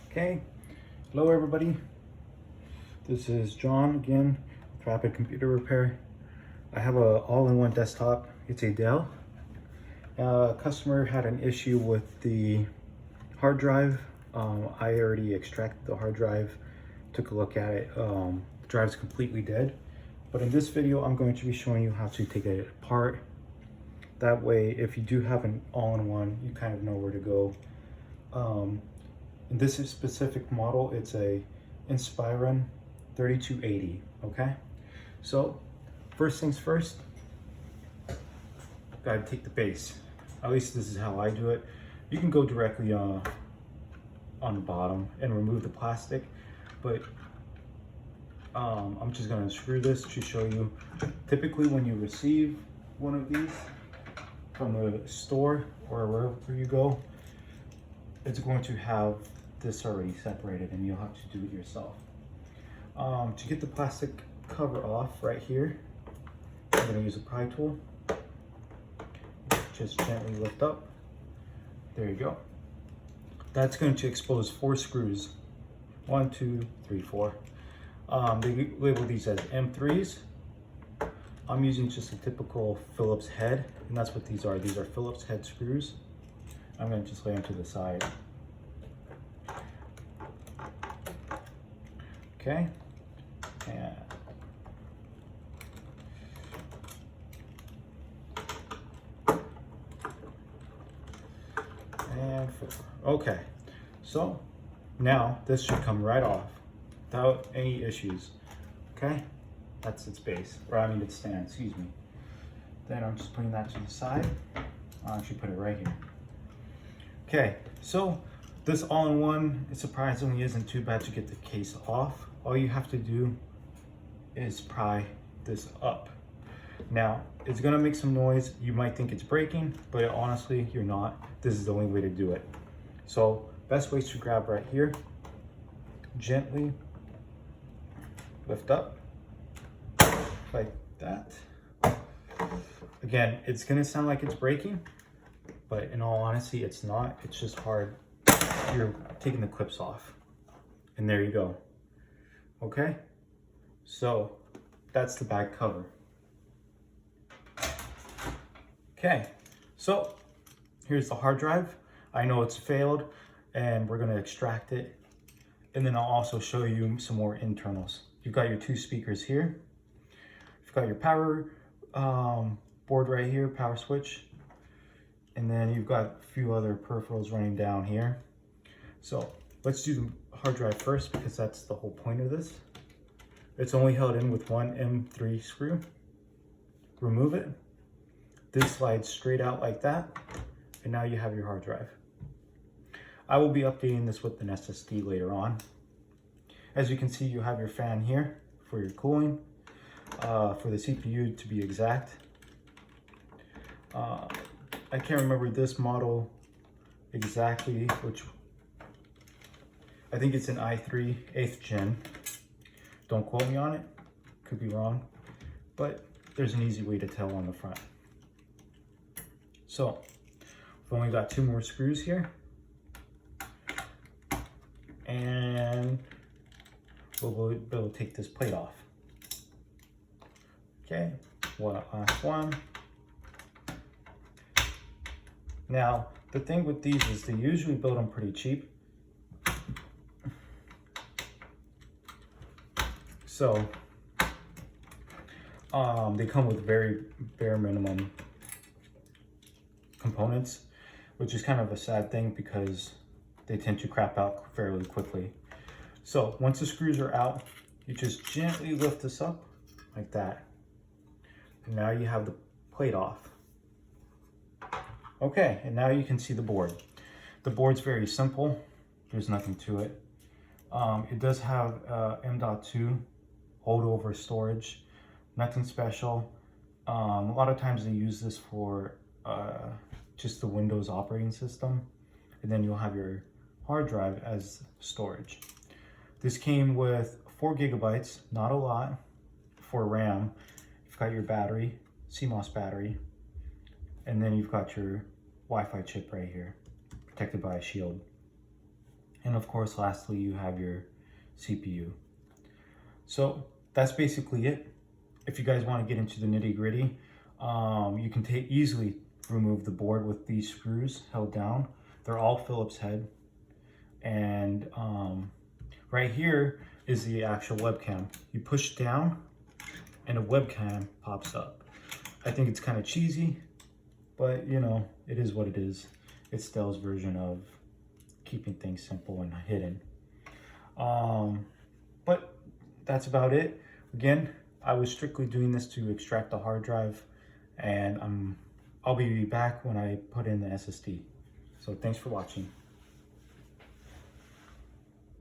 Okay, hello everybody. This is John again with Rapid Computer Repair. I have a all-in-one desktop. It's a Dell. A customer had an issue with the hard drive. I already extracted the hard drive, took a look at it. The drive's completely dead. But in this video, I'm going to be showing you how to take it apart. That way, if you do have an all-in-one, you kind of know where to go. In this specific model, it's a Inspiron 3280, okay? So, first things first, gotta take the base. At least this is how I do it. You can go directly on the bottom and remove the plastic, but I'm just gonna unscrew this to show you. Typically when you receive one of these from the store or wherever you go, it's going to have this already separated and you'll have to do it yourself. To get the plastic cover off right here, I'm going to use a pry tool. Just gently lift up. There you go. That's going to expose 4 screws. 1, 2, 3, 4. They label these as M3s. I'm using just a typical Phillips head, and that's what these are. These are Phillips head screws. I'm going to just lay them to the side. Okay. And okay. So now this should come right off without any issues. Okay. That's its base, or I mean its stand, excuse me. Then I'm just putting that to the side. I'll actually put it right here. Okay, so this all-in-one, it surprisingly isn't too bad to get the case off. All you have to do is pry this up. Now, it's gonna make some noise. You might think it's breaking, but honestly, you're not. This is the only way to do it. So, best way is to grab right here, gently lift up, like that. Again, it's gonna sound like it's breaking, but in all honesty, it's not. It's just hard. You're taking the clips off. And there you go. Okay? So, that's the back cover. Okay, so here's the hard drive. I know it's failed, and we're gonna extract it. And then I'll also show you some more internals. You've got your 2 speakers here. You've got your power board right here, power switch. And then you've got a few other peripherals running down here. So let's do the hard drive first because that's the whole point of this. It's only held in with one M3 screw. Remove it. This slides straight out like that. And now you have your hard drive. I will be updating this with an SSD later on. As you can see, you have your fan here for your cooling, for the CPU to be exact. I can't remember this model exactly, which I think it's an i3 8th gen. Don't quote me on it, could be wrong, but there's an easy way to tell on the front. So, we've only got 2 more screws here, and we'll be able to take this plate off. Okay, last one. Now, the thing with these is they usually build them pretty cheap. So, they come with very bare minimum components, which is kind of a sad thing because they tend to crap out fairly quickly. So, once the screws are out, you just gently lift this up like that. And now you have the plate off. Okay, and now you can see the board. The board's very simple. There's nothing to it. It does have M.2 holdover storage. Nothing special. A lot of times they use this for just the Windows operating system. And then you'll have your hard drive as storage. This came with 4 gigabytes, not a lot, for RAM. You've got your battery, CMOS battery, and then you've got your Wi-Fi chip right here, protected by a shield. And of course, lastly, you have your CPU. So that's basically it. If you guys want to get into the nitty gritty, you can easily remove the board with these screws held down. They're all Phillips head. And right here is the actual webcam. You push down and a webcam pops up. I think it's kind of cheesy, but you know, it is what it is. It's Dell's version of keeping things simple and hidden. But that's about it. Again, I was strictly doing this to extract the hard drive, and I'll be back when I put in the SSD. So thanks for watching.